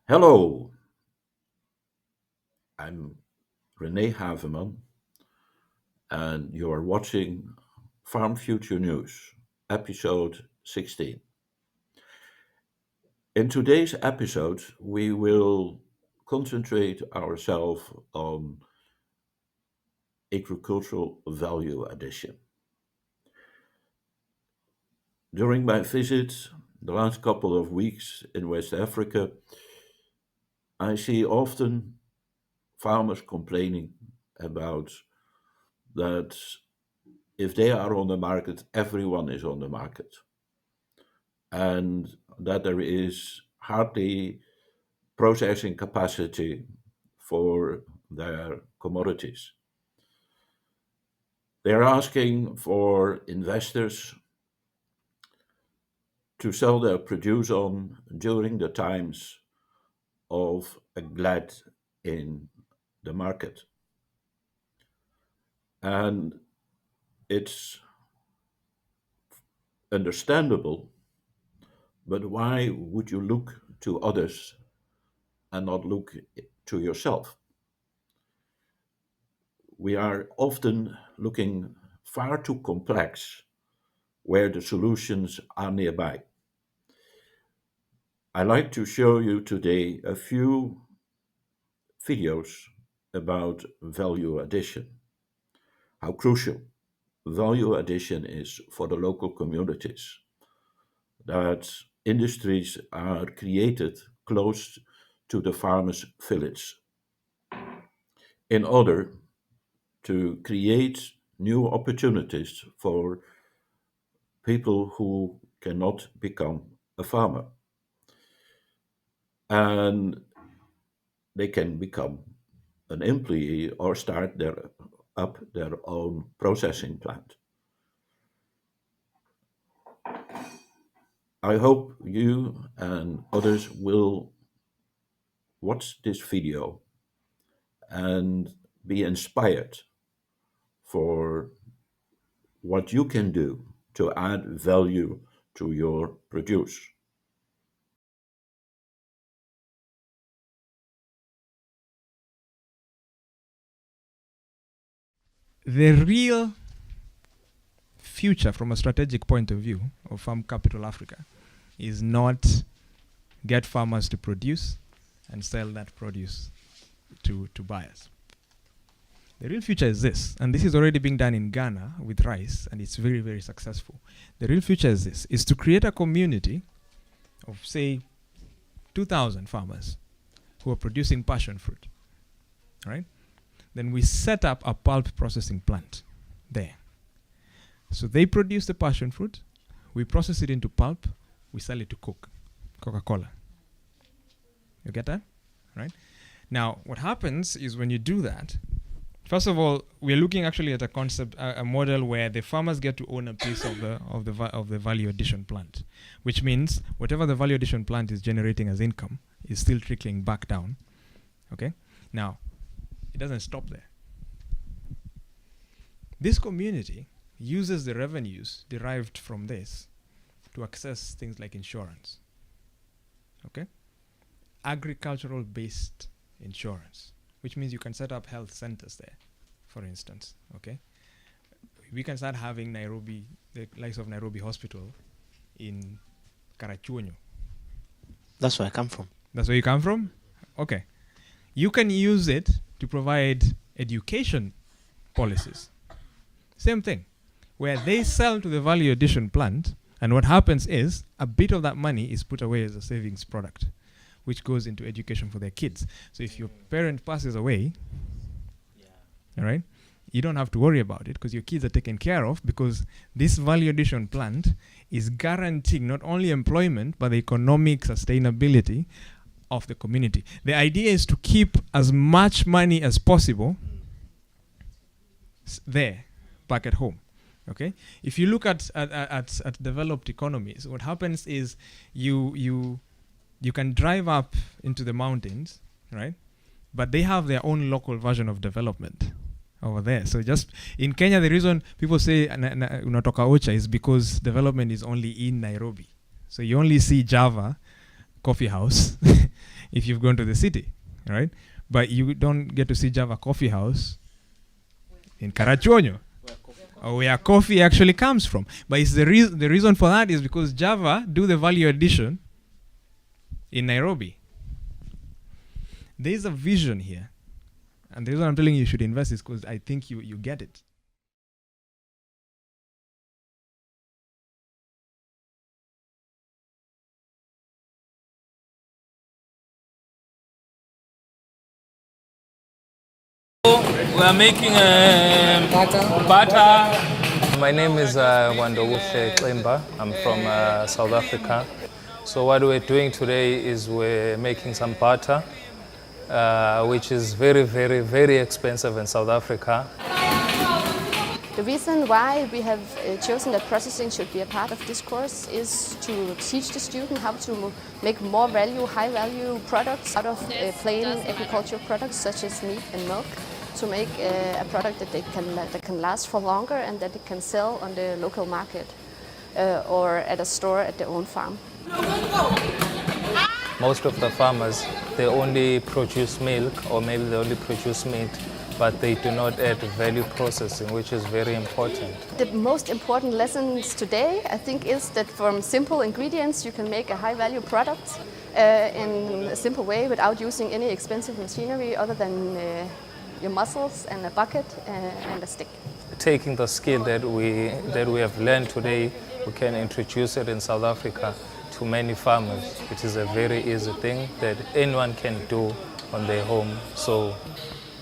Hello, I'm René Haveman, and you are watching Farm Future News, episode 16. In today's episode, we will concentrate ourselves on agricultural value addition. During my visits the last couple of weeks in West Africa, I see often farmers complaining about that if they are on the market, everyone is on the market, and that there is hardly processing capacity for their commodities. They're asking for investors to sell their produce on during the times of a glut in the market. And it's understandable, but why would you look to others and not look to yourself? We are often looking far too complex where the solutions are nearby. I'd like to show you today a few videos about value addition, how crucial value addition is for the local communities, that industries are created close to the farmer's village in order to create new opportunities for people who cannot become a farmer. And they can become an employee or start their own processing plant. I hope you and others will watch this video and be inspired for what you can do to add value to your produce. The real future from a strategic point of view of Farm Capital Africa is not get farmers to produce and sell that produce to buyers. The real future is this, and this is already being done in Ghana with rice, and it's very, very successful. The real future is this, is to create a community of, say, 2,000 farmers who are producing passion fruit, right? Then we set up a pulp processing plant there. So they produce the passion fruit, we process it into pulp, we sell it to Coca-Cola. You get that? Right? Now, what happens is when you do that, first of all, we're looking actually at a concept, a model where the farmers get to own a piece of the value addition plant, which means whatever the value addition plant is generating as income is still trickling back down. Okay? Now, it doesn't stop there. This community uses the revenues derived from this to access things like insurance. Okay? Agricultural based insurance, which means you can set up health centers there, for instance. Okay? We can start having Nairobi, the likes of Nairobi Hospital in Karachuonyo. That's where I come from. That's where you come from? Okay. You can use it to provide education policies. Same thing, where they sell to the value addition plant, and what happens is a bit of that money is put away as a savings product, which goes into education for their kids. So if your parent passes away, all right, you don't have to worry about it because your kids are taken care of, because this value addition plant is guaranteeing not only employment but the economic sustainability of the community. The idea is to keep as much money as possible there, back at home. Okay, if you look at developed economies, what happens is you can drive up into the mountains, right? But they have their own local version of development over there. So just in Kenya, the reason people say unatoka Ocha is because development is only in Nairobi. So you only see Java Coffee House if you've gone to the city, right? But you don't get to see Java Coffee House in Karachuonyo, or where coffee actually comes from. But it's the reason for that is because Java do the value addition in Nairobi. There is a vision here. And the reason I'm telling you should invest is because I think you get it. We are making butter. My name is Wandowushe Klimba. I'm from South Africa. So what we're doing today is we're making some butter, which is very, very, very expensive in South Africa. The reason why we have chosen that processing should be a part of this course is to teach the student how to make more value, high value products out of plain agricultural products such as meat and milk, to make a product that can last for longer and that they can sell on the local market or at a store at their own farm. Most of the farmers, they only produce milk or maybe they only produce meat, but they do not add value processing, which is very important. The most important lessons today, I think, is that from simple ingredients you can make a high value product in a simple way without using any expensive machinery other than your muscles and a bucket and a stick. Taking the skill that we have learned today, we can introduce it in South Africa to many farmers. It is a very easy thing that anyone can do on their home. So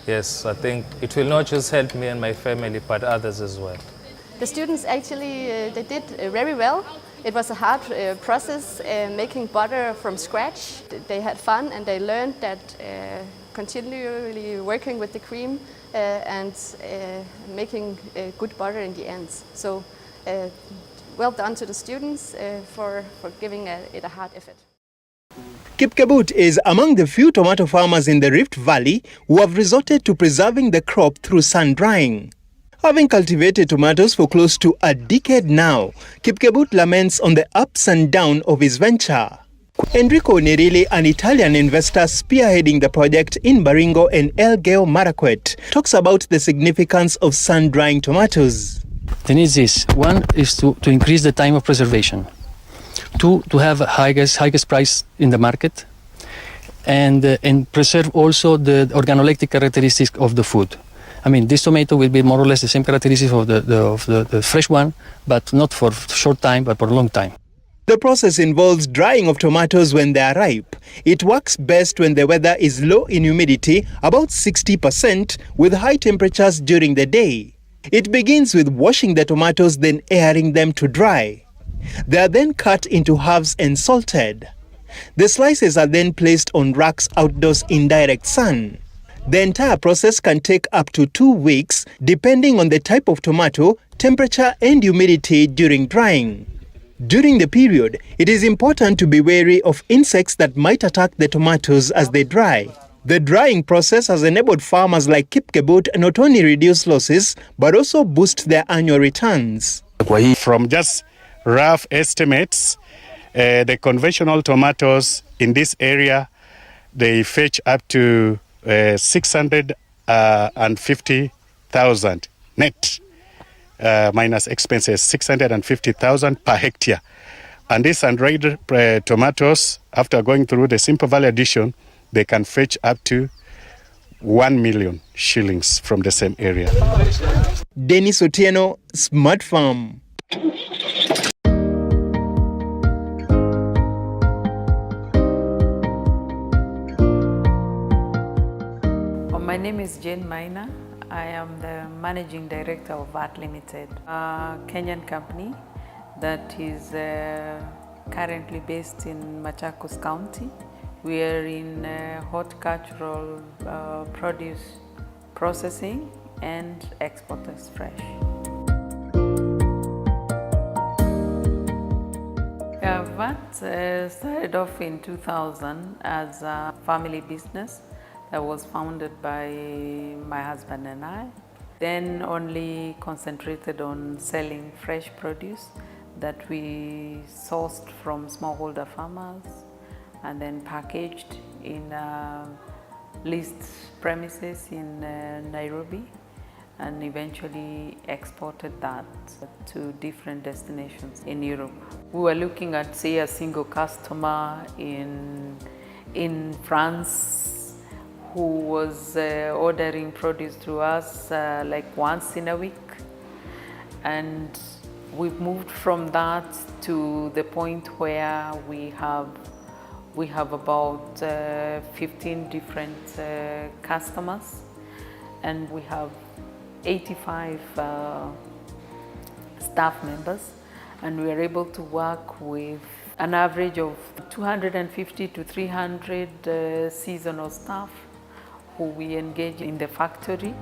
yes, I think it will not just help me and my family, but others as well. The students actually, they did very well. It was a hard process making butter from scratch. They had fun and they learned that continually working with the cream and making good butter in the end. So well done to the students for giving it a hard effort. Kipkebut is among the few tomato farmers in the Rift Valley who have resorted to preserving the crop through sun drying. Having cultivated tomatoes for close to a decade now, Kipkebut laments on the ups and downs of his venture. Enrico Nerilli, an Italian investor spearheading the project in Baringo and Elgeyo Marakwet, talks about the significance of sun-drying tomatoes. The need is this. One is to increase the time of preservation. Two, to have a highest price in the market. And preserve also the organoleptic characteristics of the food. I mean, this tomato will be more or less the same characteristics of the fresh one, but not for short time, but for a long time. The process involves drying of tomatoes when they are ripe. It works best when the weather is low in humidity, about 60%, with high temperatures during the day. It begins with washing the tomatoes, then airing them to dry. They are then cut into halves and salted. The slices are then placed on racks outdoors in direct sun. The entire process can take up to 2 weeks, depending on the type of tomato, temperature and humidity during drying. During the period, it is important to be wary of insects that might attack the tomatoes as they dry. The drying process has enabled farmers like Kipkebut not only reduce losses, but also boost their annual returns. From just rough estimates, the conventional tomatoes in this area, they fetch up to 650,000 net. Minus expenses, 650,000 per hectare. And these sun-dried tomatoes, after going through the simple value addition, they can fetch up to 1 million shillings from the same area. Dennis Otieno, Smart Farm. My name is Jane Maina. I am the Managing Director of VAT Limited, a Kenyan company that is currently based in Machakos County. We are in horticultural produce processing and export as fresh. VAT started off in 2000 as a family business that was founded by my husband and I. Then only concentrated on selling fresh produce that we sourced from smallholder farmers and then packaged in leased premises in Nairobi, and eventually exported that to different destinations in Europe. We were looking at, say, a single customer in France who was ordering produce through us like once in a week. And we've moved from that to the point where we have about 15 different customers, and we have 85 staff members, and we are able to work with an average of 250 to 300 seasonal staff who we engage in the factory.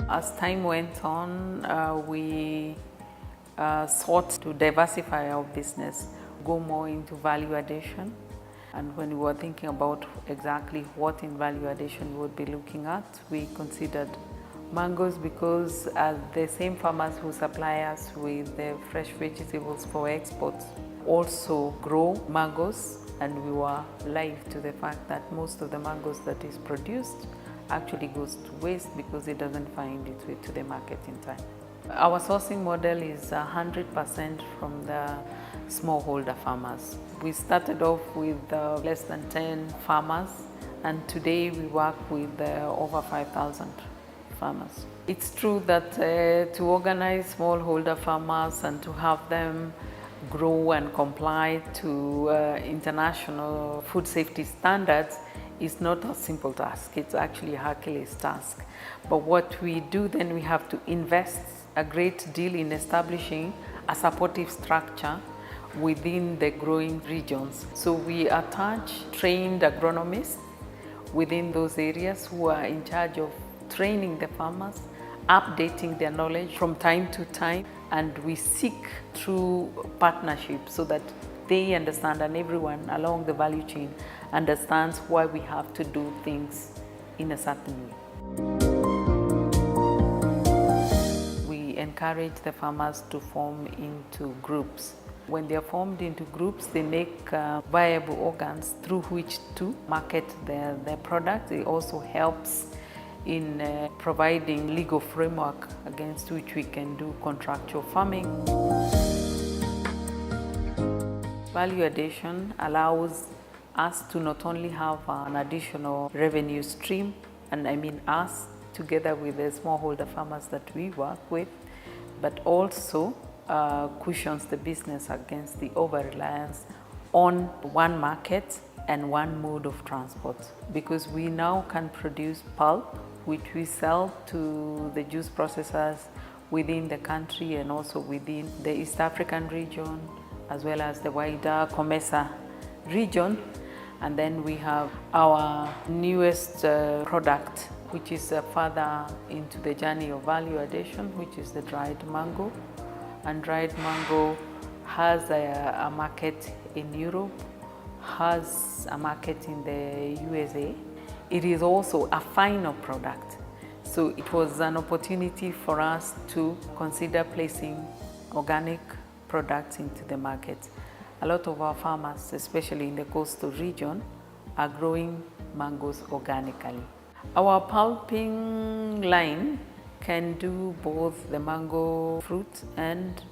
As time went on, we sought to diversify our business, go more into value addition. And when we were thinking about exactly what in value addition we would be looking at, we considered mangoes, because the same farmers who supply us with the fresh vegetables for exports also grow mangoes, and we were alive to the fact that most of the mangoes that is produced actually goes to waste because it doesn't find its way to the market in time. Our sourcing model is 100% from the smallholder farmers. We started off with less than 10 farmers, and today we work with over 5,000 farmers. It's true that to organize smallholder farmers and to have them grow and comply to international food safety standards is not a simple task. It's actually a Hercules task. But what we do then, we have to invest a great deal in establishing a supportive structure within the growing regions. So we attach trained agronomists within those areas who are in charge of training the farmers, updating their knowledge from time to time, and we seek through partnerships so that they understand, and everyone along the value chain understands why we have to do things in a certain way. We encourage the farmers to form into groups. When they are formed into groups, they make viable organs through which to market their product. It also helps in providing legal framework against which we can do contractual farming. Value addition allows us to not only have an additional revenue stream, and I mean us together with the smallholder farmers that we work with, but also cushions the business against the over-reliance on one market and one mode of transport. Because we now can produce pulp, which we sell to the juice processors within the country and also within the East African region, as well as the wider COMESA region. And then we have our newest product, which is further into the journey of value addition, which is the dried mango. And dried mango has a market in Europe, has a market in the USA. It is also a final product. So it was an opportunity for us to consider placing organic products into the market. A lot of our farmers, especially in the coastal region, are growing mangoes organically. Our pulping line can do both the mango fruit and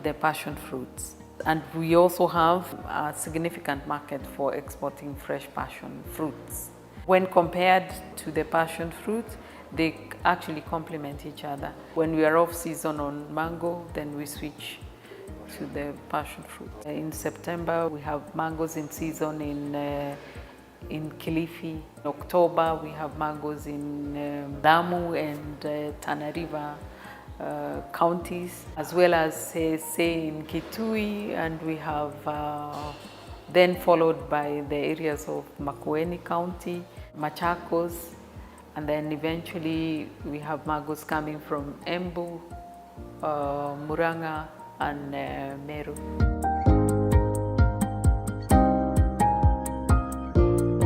the passion fruits. And we also have a significant market for exporting fresh passion fruits. When compared to the passion fruit, they actually complement each other. When we are off season on mango, then we switch to the passion fruit. In September, we have mangoes in season in Kilifi. In October, we have mangoes in Damu and Tana River counties, as well as say in Kitui, and we have then followed by the areas of Makueni County, Machakos, and then eventually we have mangoes coming from Embu, Muranga, and Meru.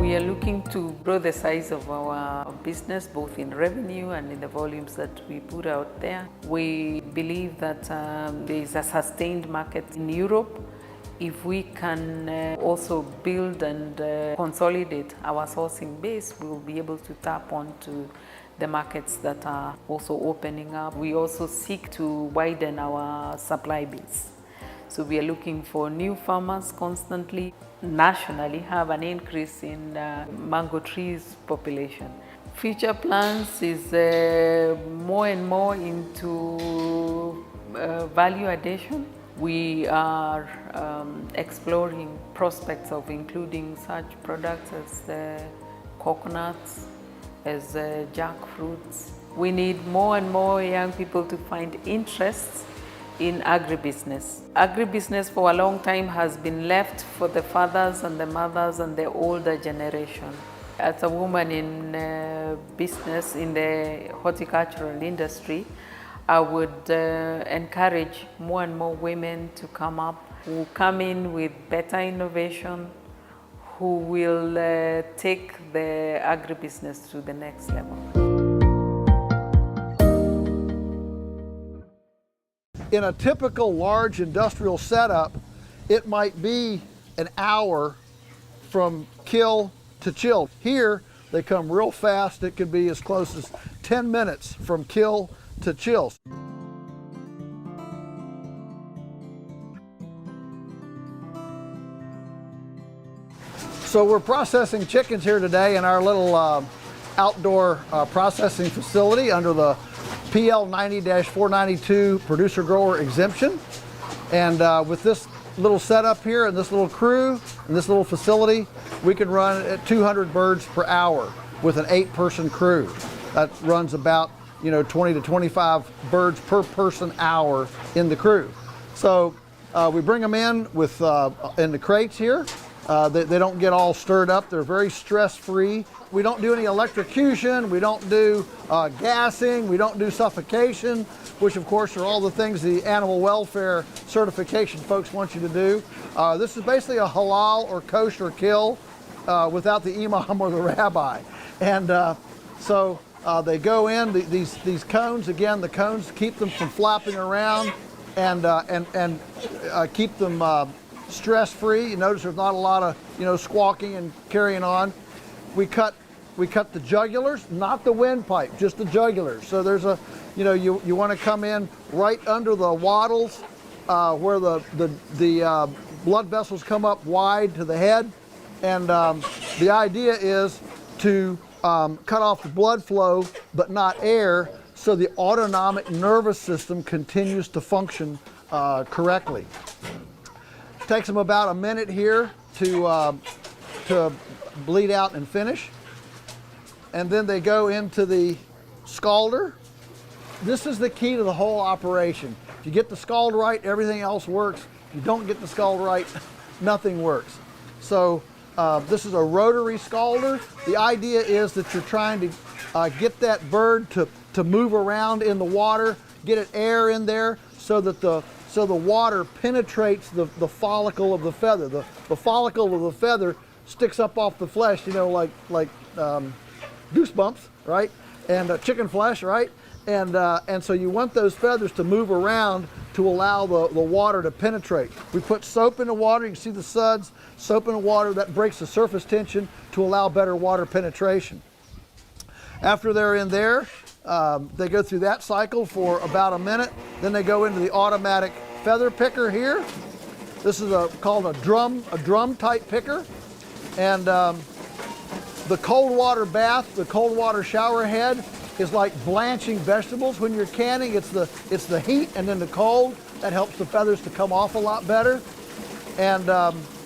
We are looking to grow the size of our business, both in revenue and in the volumes that we put out there. We believe that there is a sustained market in Europe. If we can also build and consolidate our sourcing base, we will be able to tap onto the markets that are also opening up. We also seek to widen our supply base. So we are looking for new farmers constantly. Nationally, have an increase in mango trees population. Future plans is more and more into value addition. We are exploring prospects of including such products as coconuts, as jackfruits. We need more and more young people to find interests in agribusiness. Agribusiness for a long time has been left for the fathers and the mothers and the older generation. As a woman in business in the horticultural industry, I would encourage more and more women to come up, who come in with better innovation, who will take the agribusiness to the next level. In a typical large industrial setup, it might be an hour from kill to chill. Here, they come real fast. It could be as close as 10 minutes from kill to chill. So we're processing chickens here today in our little outdoor processing facility under the PL 90-492 producer grower exemption. And with this little setup here and this little crew and this little facility, we can run at 200 birds per hour with an 8-person crew. That runs about 20 to 25 birds per person hour in the crew. So we bring them in with in the crates here. They don't get all stirred up. They're very stress-free. We don't do any electrocution. We don't do gassing. We don't do suffocation, which of course are all the things the animal welfare certification folks want you to do. This is basically a halal or kosher kill without the imam or the rabbi. And so they go in, these cones, again, the cones keep them from flopping around and keep them stress-free. You notice there's not a lot of squawking and carrying on. We cut the jugulars, not the windpipe, just the jugulars. So there's a you want to come in right under the wattles where the blood vessels come up wide to the head, and the idea is to cut off the blood flow but not air, so the autonomic nervous system continues to function correctly. It takes them about a minute here to bleed out and finish. And then they go into the scalder. This is the key to the whole operation. If you get the scald right, everything else works. If you don't get the scald right, nothing works. So this is a rotary scalder. The idea is that you're trying to get that bird to move around in the water, get it air in there so that the water penetrates the follicle of the feather. The follicle of the feather sticks up off the flesh, like goosebumps, right? And chicken flesh, right? And so you want those feathers to move around to allow the water to penetrate. We put soap in the water. You can see the suds. Soap in the water, that breaks the surface tension to allow better water penetration. After they're in there, they go through that cycle for about a minute. Then they go into the automatic feather picker here. This is called a drum type picker. And the cold water bath, the cold water shower head is like blanching vegetables. When you're canning, it's the heat and then the cold that helps the feathers to come off a lot better. And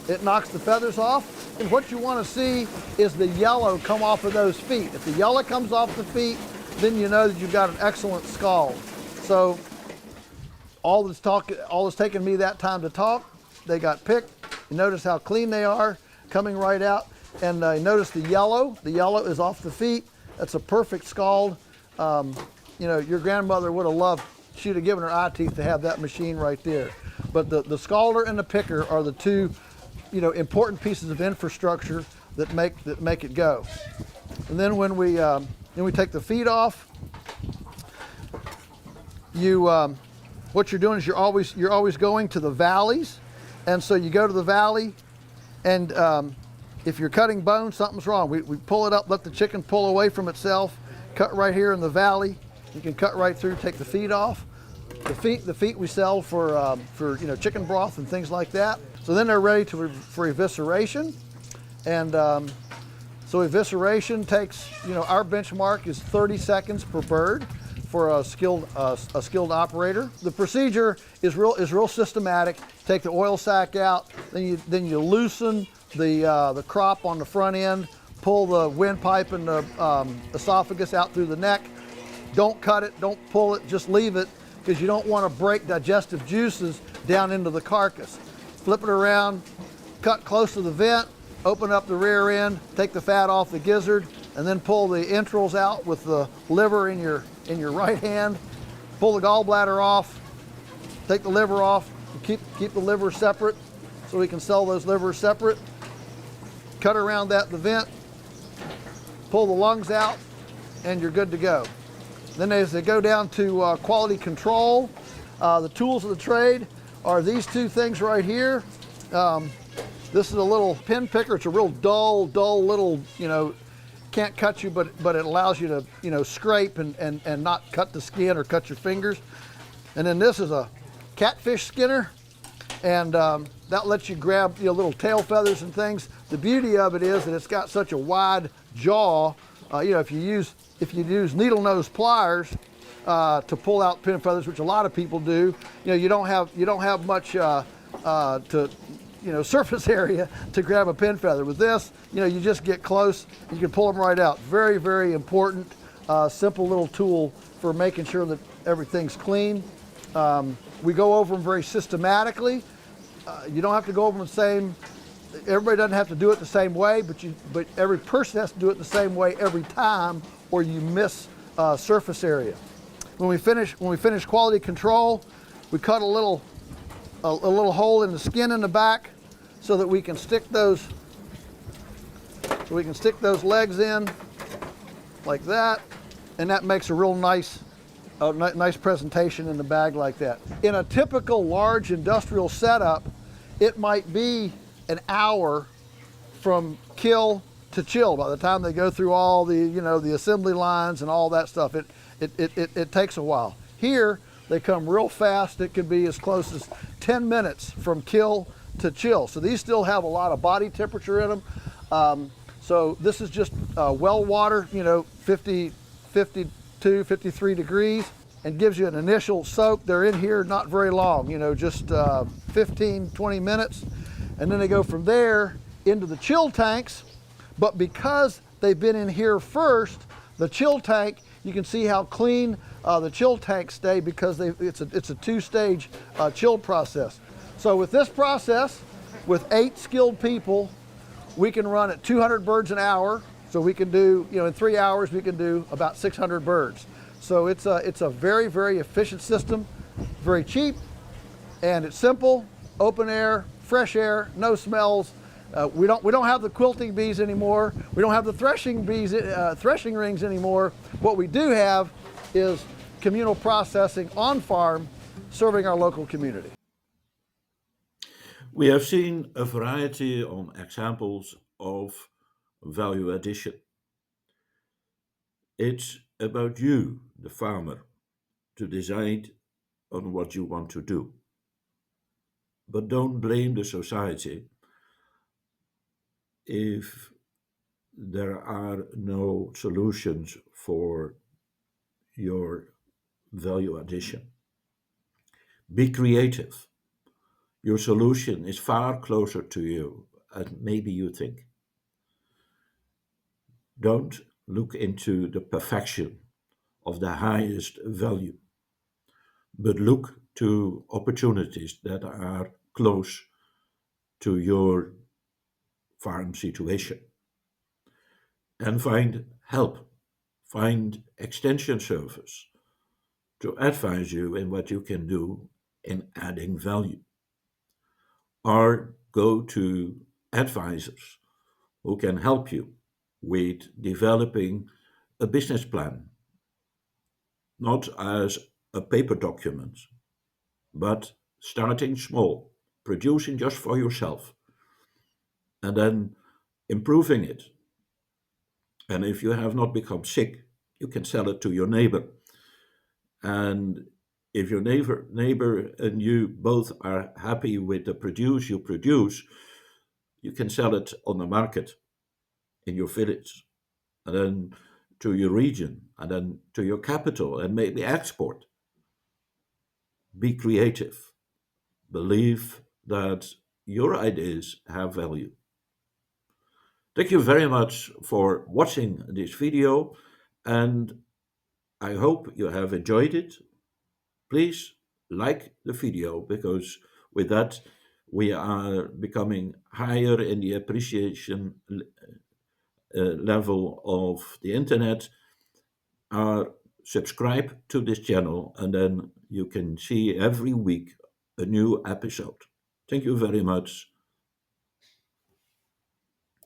it knocks the feathers off. And what you want to see is the yellow come off of those feet. If the yellow comes off the feet, then you know that you've got an excellent scald. So all that's taken me that time to talk, they got picked. You notice how clean they are, coming right out. And notice the yellow is off the feet. That's a perfect scald. Your grandmother would have loved, she'd have given her eye teeth to have that machine right there. But the scalder and the picker are the two important pieces of infrastructure that make it go. And then when we take the feet off, you what you're doing is you're always going to the valleys, and so you go to the valley, and if you're cutting bone, something's wrong. We pull it up, let the chicken pull away from itself, cut right here in the valley. You can cut right through, take the feet off. The feet we sell for chicken broth and things like that. So then they're ready for evisceration, and so evisceration takes, our benchmark is 30 seconds per bird for a skilled operator. The procedure is real systematic. Take the oil sac out, then you loosen the crop on the front end, pull the windpipe and the esophagus out through the neck. Don't cut it, don't pull it, just leave it, because you don't want to break digestive juices down into the carcass. Flip it around, cut close to the vent, open up the rear end, take the fat off the gizzard, and then pull the entrails out with the liver in your right hand. Pull the gallbladder off, take the liver off, keep the liver separate so we can sell those livers separate. Cut around the vent, pull the lungs out, and you're good to go. Then as they go down to quality control, the tools of the trade are these two things right here. This is a little pin picker. It's a real dull little, can't cut you, but it allows you to, scrape and not cut the skin or cut your fingers. And then this is a catfish skinner, and that lets you grab little tail feathers and things. The beauty of it is that it's got such a wide jaw. If you use needle nose pliers to pull out pin feathers, which a lot of people do, you don't have much surface area to grab a pin feather. With this, you just get close, you can pull them right out. Very, very important, simple little tool for making sure that everything's clean. We go over them very systematically. You don't have to go over them the same. Everybody doesn't have to do it the same way, but every person has to do it the same way every time, or you miss surface area. When we finish quality control, we cut a little hole in the skin in the back so that we can stick those legs in like that, and that makes a real nice presentation in the bag like that. In a typical large industrial setup, it might be an hour from kill to chill. By the time they go through all the assembly lines and all that stuff, it takes a while. Here, they come real fast. It could be as close as 10 minutes from kill to chill. So these still have a lot of body temperature in them. So this is just well water, 50, 52, 53 degrees, and gives you an initial soak. They're in here not very long, just 15, 20 minutes. And then they go from there into the chill tanks. But because they've been in here first, the chill tank, you can see how clean the chill tanks stay because it's a two-stage chill process. So with this process, with 8 skilled people, we can run at 200 birds an hour. So we can do, in 3 hours, we can do about 600 birds. So it's a very, very efficient system, very cheap, and it's simple, open air, fresh air, no smells. We don't have the quilting bees anymore. We don't have the threshing rings anymore. What we do have is communal processing on farm, serving our local community. We have seen a variety of examples of value addition. It's about you, the farmer, to decide on what you want to do. But don't blame the society if there are no solutions for your value addition. Be creative. Your solution is far closer to you than maybe you think. Don't look into the perfection of the highest value, but look to opportunities that are close to your farm situation. And find help, find extension service to advise you in what you can do in adding value. Or go to advisors who can help you with developing a business plan, not as a paper document, but starting small, producing just for yourself, and then improving it. And if you have not become sick, you can sell it to your neighbor. And if your neighbor and you both are happy with the produce you produce, you can sell it on the market in your village, and then to your region, and then to your capital, and maybe export. Be creative. Believe that your ideas have value. Thank you very much for watching this video, and I hope you have enjoyed it. Please like the video, because with that we are becoming higher in the appreciation level of the internet. Subscribe to this channel, and then you can see every week a new episode. Thank you very much.